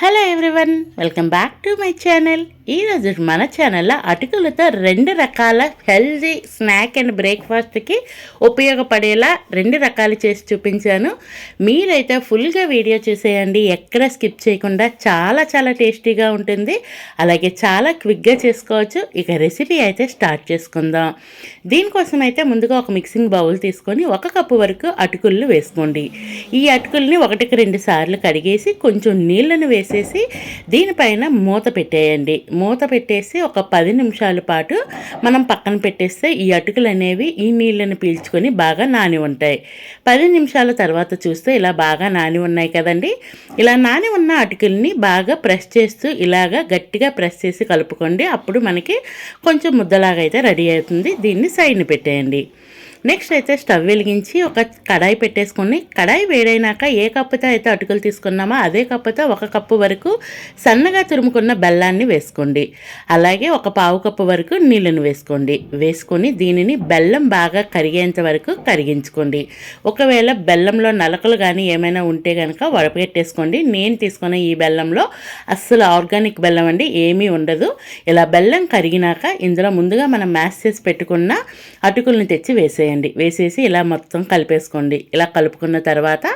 Hello everyone, welcome back to my channel. ఈరోజు మన ఛానల్లో అటుకులతో 2 రకాల హెల్దీ స్నాక్ అండ్ బ్రేక్ఫాస్ట్కి ఉపయోగపడేలా 2 రకాలు చేసి చూపించాను. మీరైతే ఫుల్గా వీడియో చూసేయండి, ఎక్కడ స్కిప్ చేయకుండా. చాలా చాలా టేస్టీగా ఉంటుంది, అలాగే చాలా క్విక్గా చేసుకోవచ్చు. ఇక రెసిపీ అయితే స్టార్ట్ చేసుకుందాం. దీనికోసం అయితే ముందుగా ఒక మిక్సింగ్ బౌల్ తీసుకొని 1 కప్పు వరకు అటుకులు వేసుకోండి. ఈ అటుకుల్ని 1-2 సార్లు కడిగేసి కొంచెం నీళ్ళను వేసేసి దీనిపైన మూత పెట్టేయండి. మూత పెట్టేసి ఒక 10 నిమిషాల పాటు మనం పక్కన పెట్టేస్తే ఈ అటుకులు అనేవి ఈ నీళ్ళని పీల్చుకొని బాగా నాని ఉంటాయి. 10 నిమిషాల తర్వాత చూస్తే ఇలా బాగా నాని ఉన్నాయి కదండి. ఇలా నాని ఉన్న అటుకుల్ని బాగా ప్రెస్ చేస్తూ ఇలాగా గట్టిగా ప్రెస్ చేసి కలుపుకోండి. అప్పుడు మనకి కొంచెం ముద్దలాగా అయితే రెడీ అవుతుంది. దీన్ని సైడ్ని పెట్టేయండి. నెక్స్ట్ అయితే స్టవ్ వెలిగించి ఒక కడాయి పెట్టేసుకొని, కడాయి వేడైనాక ఏ కప్పుతో అయితే అటుకులు తీసుకున్నామో అదే కప్పుతో 1 కప్పు వరకు సన్నగా తురుముకున్న బెల్లాన్ని వేసుకోండి. అలాగే ఒక 1/2 కప్పు వరకు నీళ్ళను వేసుకోండి. వేసుకొని దీనిని బెల్లం బాగా కరిగేంత వరకు కరిగించుకోండి. ఒకవేళ బెల్లంలో నలకలు కానీ ఏమైనా ఉంటే కనుక వడపెట్టేసుకోండి. నేను తీసుకున్న ఈ బెల్లంలో అస్సలు ఆర్గానిక్ బెల్లం అండి, ఏమీ ఉండదు. ఇలా బెల్లం కరిగినాక ఇందులో ముందుగా మనం మ్యాష్ చేసి పెట్టుకున్న అటుకులను తెచ్చి వేసేసి ఇలా మొత్తం కలిపేసుకోండి. ఇలా కలుపుకున్న తర్వాత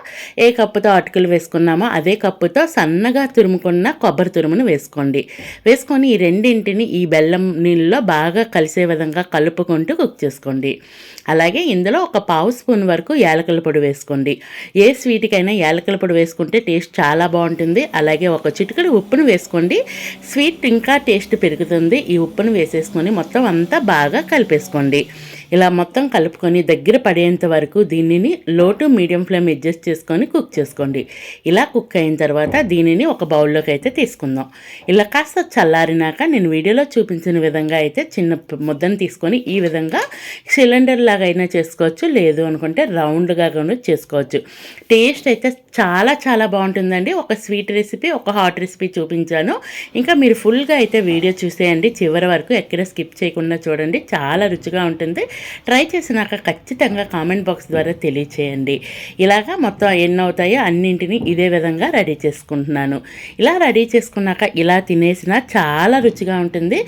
ఏ కప్పుతో అటుకులు వేసుకున్నామో అదే కప్పుతో సన్నగా తురుముకున్న కొబ్బరి తురుమును వేసుకోండి. వేసుకొని ఈ రెండింటిని ఈ బెల్లం నీళ్ళలో బాగా కలిసే విధంగా కలుపుకుంటూ కుక్ చేసుకోండి. అలాగే ఇందులో ఒక 1/2 స్పూన్ వరకు యాలకుల పొడి వేసుకోండి. ఏ స్వీట్కైనా యాలకుల పొడి వేసుకుంటే టేస్ట్ చాలా బాగుంటుంది. అలాగే ఒక చిటికెడు ఉప్పును వేసుకోండి, స్వీట్ ఇంకా టేస్ట్ పెరుగుతుంది. ఈ ఉప్పును వేసేసుకొని మొత్తం అంతా బాగా కలిపేసుకోండి. ఇలా మొత్తం కలుపుకొని దగ్గర పడేంత వరకు దీనిని లో టు మీడియం ఫ్లేమ్ అడ్జస్ట్ చేసుకొని కుక్ చేసుకోండి. ఇలా కుక్ అయిన తర్వాత దీనిని ఒక బౌల్లోకి అయితే తీసుకుందాం. ఇలా కాస్త చల్లారినాక నేను వీడియోలో చూపించిన విధంగా అయితే చిన్న ముద్దను తీసుకొని ఈ విధంగా సిలిండర్ లాగా అయినా చేసుకోవచ్చు, లేదు అనుకుంటే రౌండ్గా కూడా చేసుకోవచ్చు. టేస్ట్ అయితే చాలా చాలా బాగుంటుందండి. ఒక స్వీట్ రెసిపీ, ఒక హాట్ రెసిపీ చూపించాను. ఇంకా మీరు ఫుల్గా అయితే వీడియో చూసేయండి, చివరి వరకు ఎక్కడ స్కిప్ చేయకుండా చూడండి. చాలా రుచిగా ఉంటుంది. ట్రై చేసినాక ఖచ్చితంగా కామెంట్ బాక్స్ ద్వారా తెలియచేయండి. ఇలాగా మొత్తం ఎన్ని అవుతాయో అన్నింటినీ ఇదే విధంగా రెడీ చేసుకుంటున్నాను. ఇలా రెడీ చేసుకున్నాక ఇలా తినేసినా చాలా రుచిగా ఉంటుంది.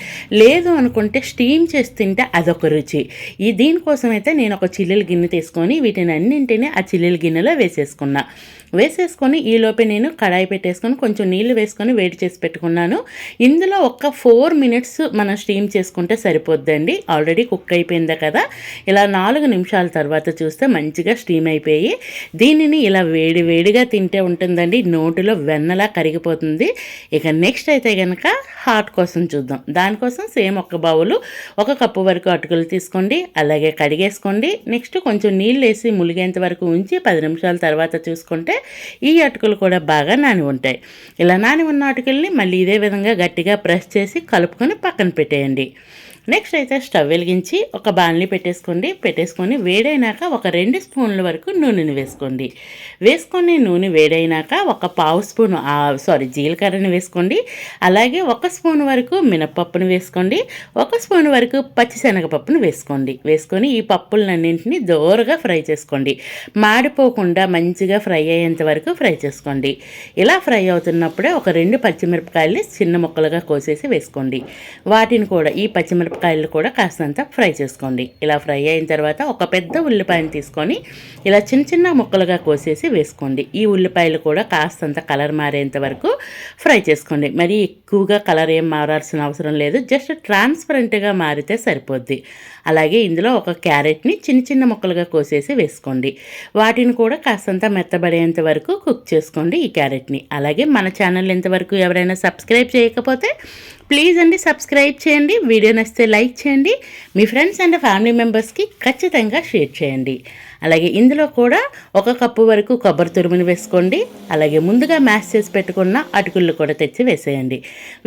లేదు అనుకుంటే స్టీమ్ చేసి తింటే అదొక రుచి. దీనికోసం అయితే నేను ఒక చిల్లుల గిన్నె తీసుకొని వీటిని అన్నింటినీ ఆ చిల్లుల గిన్నెలో వేసేసుకొని ఈలోపే నేను కడాయి పెట్టేసుకొని కొంచెం నీళ్ళు వేసుకొని వేడి చేసి పెట్టుకున్నాను. ఇందులో ఒక 4 మినిట్స్ మనం స్టీమ్ చేసుకుంటే సరిపోద్దండి. ఆల్రెడీ కుక్ అయిపోయిందా కదా. ఇలా 4 నిమిషాల తర్వాత చూస్తే మంచిగా స్టీమ్ అయిపోయి దీనిని ఇలా వేడిగా తింటే ఉంటుందండి, నోటిలో వెన్నలా కరిగిపోతుంది. ఇక నెక్స్ట్ అయితే కనుక హాట్ కోసం చూద్దాం. దానికోసం సేమ్ ఒక బౌలు 1 కప్పు వరకు అటుకులు తీసుకోండి, అలాగే కడిగేసుకోండి. నెక్స్ట్ కొంచెం నీళ్ళు వేసి ములిగేంత వరకు ఉంచి 10 నిమిషాల తర్వాత చూసుకుంటే ఈ అటుకులు కూడా బాగా నాని ఉంటాయి. ఇలా నాని ఉన్న అటుకుల్ని మళ్ళీ ఇదే విధంగా గట్టిగా ప్రెస్ చేసి కలుపుకొని పక్కన పెట్టేయండి. నెక్స్ట్ అయితే స్టవ్ వెలిగించి ఒక బాణలి పెట్టేసుకొని వేడైనాక ఒక 2 స్పూన్ల వరకు నూనెని వేసుకొని నూనె వేడైనాక ఒక 1/2 స్పూన్ జీలకర్రని వేసుకోండి. అలాగే 1 స్పూన్ వరకు మినపప్పును వేసుకోండి. 1 స్పూన్ వరకు పచ్చిశనగపప్పును వేసుకొని ఈ పప్పులన్నింటినీ దోరగా ఫ్రై చేసుకోండి. మాడిపోకుండా మంచిగా ఫ్రై అయ్యేంత వరకు ఫ్రై చేసుకోండి. ఇలా ఫ్రై అవుతున్నప్పుడే ఒక 2 పచ్చిమిరపకాయలు చిన్న ముక్కలుగా కోసేసి వేసుకోండి. వాటిని కూడా ఈ పచ్చిమిరపకాయలు కూడా కాస్తంత ఫ్రై చేసుకోండి. ఇలా ఫ్రై అయిన తర్వాత ఒక పెద్ద ఉల్లిపాయను తీసుకొని ఇలా చిన్న ముక్కలుగా కోసేసి వేసుకోండి. ఈ ఉల్లిపాయలు కూడా కాస్తంత కలర్ మారేంత వరకు ఫ్రై చేసుకోండి. మరి ఎక్కువగా కలర్ ఏం మారాల్సిన అవసరం లేదు, జస్ట్ ట్రాన్స్పరెంట్గా మారితే సరిపోద్ది. అలాగే ఇందులో ఒక క్యారెట్ని చిన్న ముక్కలుగా కోసేసి వేసుకోండి. వాటిని కూడా కాస్తంత మెత్తబడేంత వరకు కుక్ చేసుకోండి ఈ క్యారెట్ని. అలాగే మన ఛానల్ ఇంతవరకు ఎవరైనా సబ్స్క్రైబ్ చేయకపోతే ప్లీజ్ అండి సబ్స్క్రైబ్ చేయండి. వీడియో నచ్చితే లైక్ చేయండి. మీ ఫ్రెండ్స్ అండ్ ఫ్యామిలీ మెంబర్స్కి ఖచ్చితంగా షేర్ చేయండి. అలాగే ఇందులో కూడా 1 కప్పు వరకు కొబ్బరి తురుముని వేసుకోండి. అలాగే ముందుగా మ్యాష్ చేసి పెట్టుకున్న అటుకులు కూడా తెచ్చి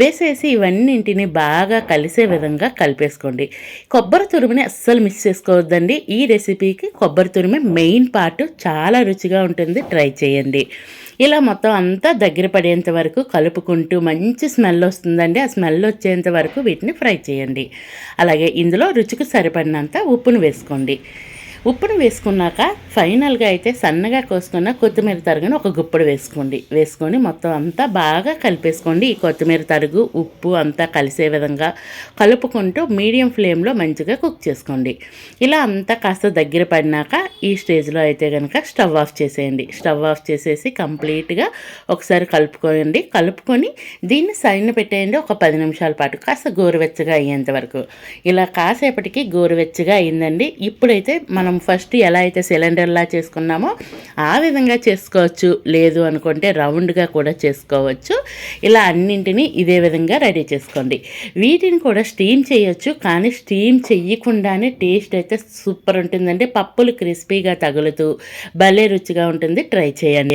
వేసేసి ఇవన్నింటిని బాగా కలిసే విధంగా కలిపేసుకోండి. కొబ్బరి తురుముని అస్సలు మిస్ చేసుకోవద్దండి. ఈ రెసిపీకి కొబ్బరి తురుమే మెయిన్ పార్ట్, చాలా రుచిగా ఉంటుంది. ట్రై చేయండి. ఇలా మొత్తం అంతా దగ్గర పడేంత వరకు కలుపుకుంటూ మంచి స్మెల్ వస్తుందండి. ఆ స్మెల్ వచ్చేంత వరకు వీటిని ఫ్రై చేయండి. అలాగే ఇందులో రుచికి సరిపడినంత ఉప్పును వేసుకోండి. ఉప్పును వేసుకున్నాక ఫైనల్గా అయితే సన్నగా కోసుకున్న కొత్తిమీర తరుగును ఒక గుప్పుడు వేసుకొని మొత్తం అంతా బాగా కలిపేసుకోండి. ఈ కొత్తిమీర తరుగు ఉప్పు అంతా కలిసే విధంగా కలుపుకుంటూ మీడియం ఫ్లేమ్లో మంచిగా కుక్ చేసుకోండి. ఇలా అంతా కాస్త దగ్గర పడినాక ఈ స్టేజ్లో అయితే కనుక స్టవ్ ఆఫ్ చేసేయండి. స్టవ్ ఆఫ్ చేసేసి కంప్లీట్గా ఒకసారి కలుపుకొని దీన్ని సైడ్న పెట్టేయండి. ఒక 10 నిమిషాల పాటు కాస్త గోరువెచ్చగా అయ్యేంత వరకు. ఇలా కాసేపటికి గోరువెచ్చగా అయిందండి. ఇప్పుడైతే మనం ఫస్ట్ ఎలా అయితే సిలిండర్లా చేసుకున్నామో ఆ విధంగా చేసుకోవచ్చు, లేదు అనుకుంటే రౌండ్గా కూడా చేసుకోవచ్చు. ఇలా అన్నింటినీ ఇదే విధంగా రెడీ చేసుకోండి. వీటిని కూడా స్టీమ్ చేయొచ్చు, కానీ స్టీమ్ చెయ్యకుండానే టేస్ట్ అయితే సూపర్ ఉంటుందండి. పప్పులు క్రిస్పీగా తగులుతూ భలే రుచిగా ఉంటుంది. ట్రై చేయండి.